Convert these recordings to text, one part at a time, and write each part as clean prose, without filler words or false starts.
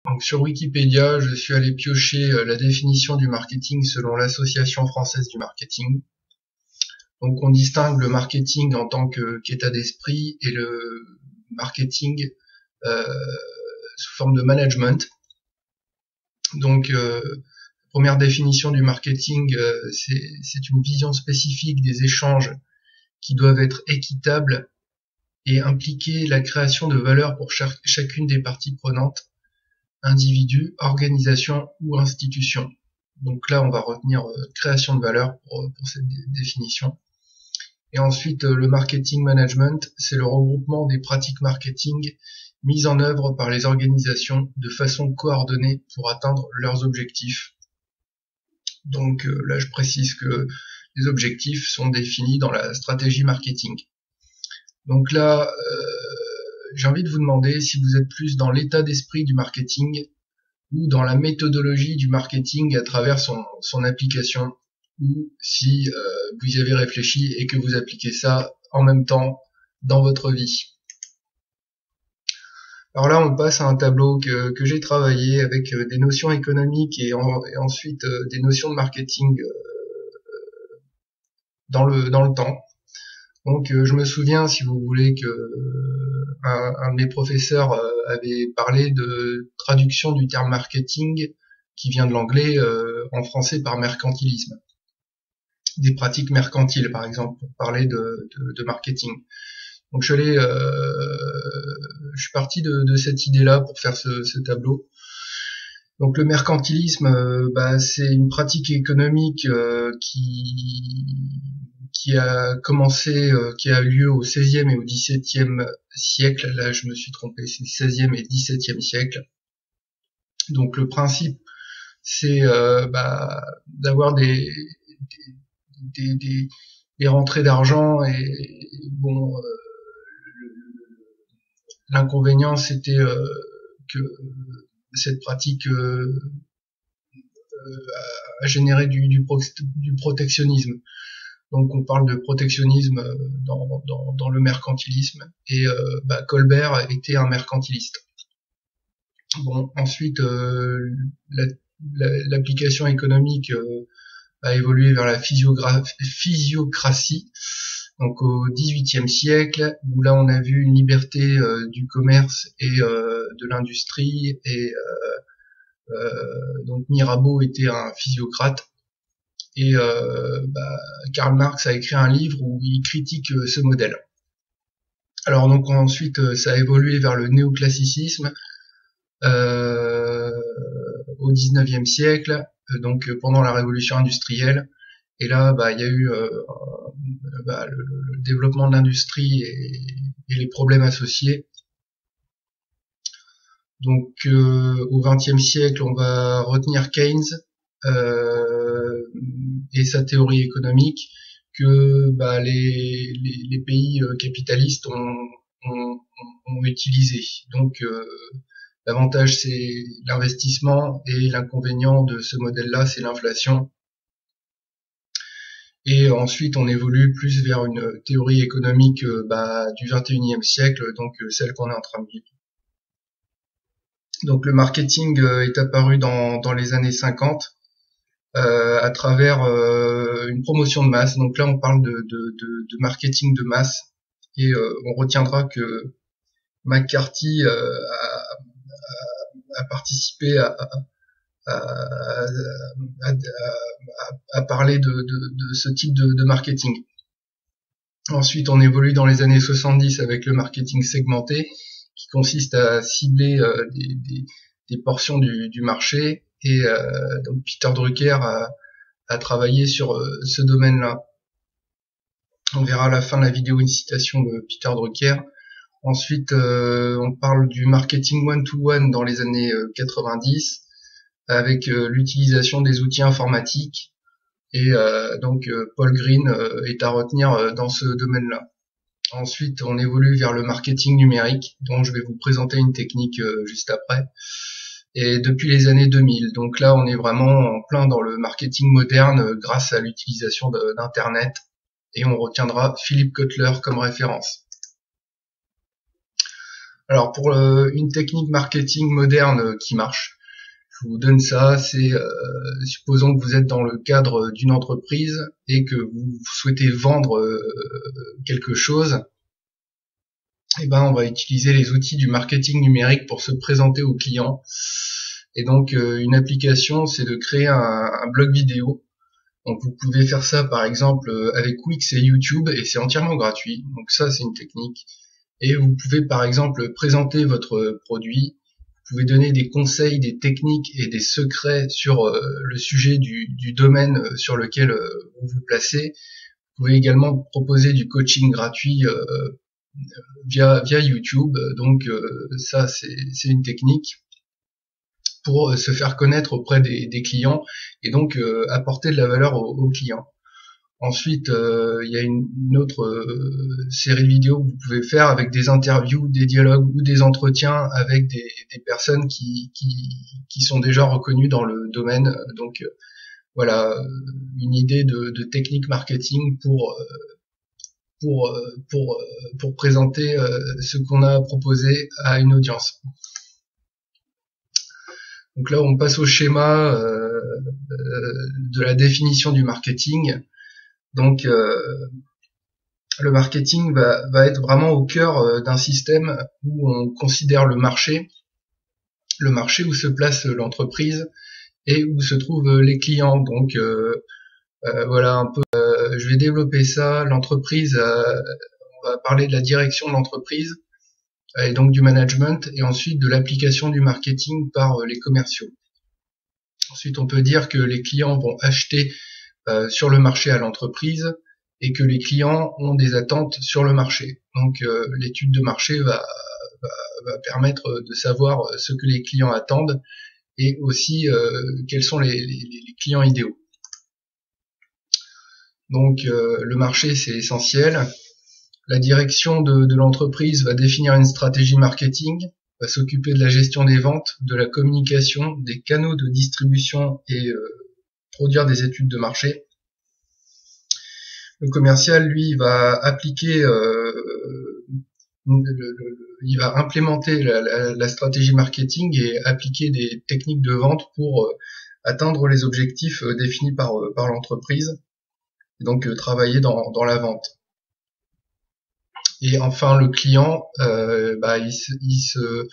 Donc sur Wikipédia, je suis allé piocher la définition du marketing selon l'Association française du marketing. Donc on distingue le marketing en tant qu'état d'esprit et le marketing sous forme de management. Donc première définition du marketing, c'est une vision spécifique des échanges qui doivent être équitables et impliquer la création de valeur pour chacune des parties prenantes, individu, organisation ou institution. Donc là, on va retenir création de valeur pour cette définition. Et ensuite, le marketing management, c'est le regroupement des pratiques marketing mises en œuvre par les organisations de façon coordonnée pour atteindre leurs objectifs. Donc là, je précise que les objectifs sont définis dans la stratégie marketing. Donc là, j'ai envie de vous demander si vous êtes plus dans l'état d'esprit du marketing ou dans la méthodologie du marketing à travers son application, ou si vous y avez réfléchi et que vous appliquez ça en même temps dans votre vie. Alors là, on passe à un tableau que j'ai travaillé avec des notions économiques et ensuite des notions de marketing dans le temps. Donc je me souviens, si vous voulez, que un de mes professeurs avait parlé de traduction du terme marketing qui vient de l'anglais en français par mercantilisme. Des pratiques mercantiles, par exemple, pour parler de marketing. Donc je suis parti de cette idée-là pour faire ce tableau. Donc le mercantilisme, c'est une pratique économique qui a commencé, qui a eu lieu au XVIe et au XVIIe siècle. Là, je me suis trompé, c'est XVIe et XVIIe siècle. Donc le principe, c'est d'avoir des rentrées d'argent et bon. L'inconvénient, c'était que cette pratique a généré du protectionnisme. Donc on parle de protectionnisme dans le mercantilisme, et Colbert était un mercantiliste. Bon, ensuite l'application économique a évolué vers la physiocratie. Donc au XVIIIe siècle, où là on a vu une liberté du commerce et de l'industrie, et donc Mirabeau était un physiocrate, et Karl Marx a écrit un livre où il critique ce modèle. Alors donc ensuite ça a évolué vers le néoclassicisme au XIXe siècle, donc pendant la révolution industrielle. Et là, il y a eu le développement de l'industrie et les problèmes associés. Donc, au XXe siècle, on va retenir Keynes et sa théorie économique que les pays capitalistes ont utilisé. Donc, l'avantage, c'est l'investissement, et l'inconvénient de ce modèle-là, c'est l'inflation. Et ensuite, on évolue plus vers une théorie économique du XXIe siècle, donc celle qu'on est en train de vivre. Donc le marketing est apparu dans les années 50 à travers une promotion de masse. Donc là, on parle de marketing de masse, et on retiendra que McCarthy a participé à parler de ce type de marketing. Ensuite, on évolue dans les années 70 avec le marketing segmenté, qui consiste à cibler des portions du marché, et donc Peter Drucker a travaillé sur ce domaine-là. On verra à la fin de la vidéo une citation de Peter Drucker. Ensuite, on parle du marketing one-to-one dans les années 90, avec l'utilisation des outils informatiques, et donc Paul Green est à retenir dans ce domaine-là. Ensuite, on évolue vers le marketing numérique, dont je vais vous présenter une technique juste après, et depuis les années 2000. Donc là, on est vraiment en plein dans le marketing moderne grâce à l'utilisation d'Internet, et on retiendra Philip Kotler comme référence. Alors pour une technique marketing moderne qui marche, je vous donne ça, c'est supposons que vous êtes dans le cadre d'une entreprise et que vous souhaitez vendre quelque chose, et ben on va utiliser les outils du marketing numérique pour se présenter aux clients. Et donc une application, c'est de créer un blog vidéo. Donc vous pouvez faire ça par exemple avec Wix et YouTube et c'est entièrement gratuit. Donc ça c'est une technique. Et vous pouvez par exemple présenter votre produit. Vous pouvez donner des conseils, des techniques et des secrets sur le sujet du domaine sur lequel vous vous placez. Vous pouvez également proposer du coaching gratuit via YouTube. Donc ça c'est une technique pour se faire connaître auprès des clients et donc apporter de la valeur aux clients. Ensuite, il y a une autre série de vidéos que vous pouvez faire avec des interviews, des dialogues ou des entretiens avec des personnes qui sont déjà reconnues dans le domaine. Donc voilà, une idée de technique marketing pour présenter ce qu'on a proposé à une audience. Donc là, on passe au schéma de la définition du marketing. Donc le marketing va être vraiment au cœur d'un système où on considère le marché où se place l'entreprise et où se trouvent les clients. Donc voilà un peu, je vais développer ça. L'entreprise, on va parler de la direction de l'entreprise et donc du management et ensuite de l'application du marketing par les commerciaux. Ensuite, on peut dire que les clients vont acheter sur le marché à l'entreprise et que les clients ont des attentes sur le marché. Donc l'étude de marché va permettre de savoir ce que les clients attendent et aussi quels sont les clients idéaux. Donc le marché c'est essentiel. La direction de l'entreprise va définir une stratégie marketing, va s'occuper de la gestion des ventes, de la communication, des canaux de distribution et produire des études de marché. Le commercial, lui, va appliquer, il va implémenter la stratégie marketing et appliquer des techniques de vente pour atteindre les objectifs définis par l'entreprise, et donc travailler dans la vente. Et enfin, le client, il se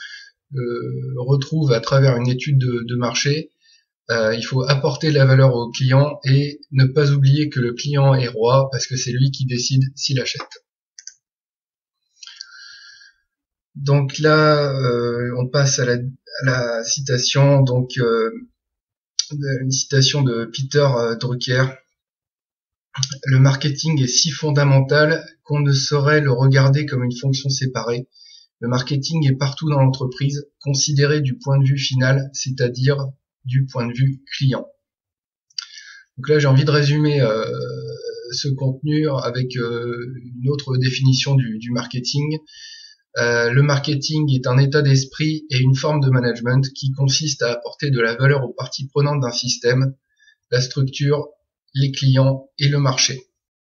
retrouve à travers une étude de marché. Il faut apporter de la valeur au client et ne pas oublier que le client est roi parce que c'est lui qui décide s'il achète. Donc là, on passe à la citation, donc une citation de Peter Drucker. Le marketing est si fondamental qu'on ne saurait le regarder comme une fonction séparée. Le marketing est partout dans l'entreprise, considéré du point de vue final, c'est-à-dire du point de vue client. Donc là, j'ai envie de résumer ce contenu avec une autre définition du marketing. Le marketing est un état d'esprit et une forme de management qui consiste à apporter de la valeur aux parties prenantes d'un système, la structure, les clients et le marché.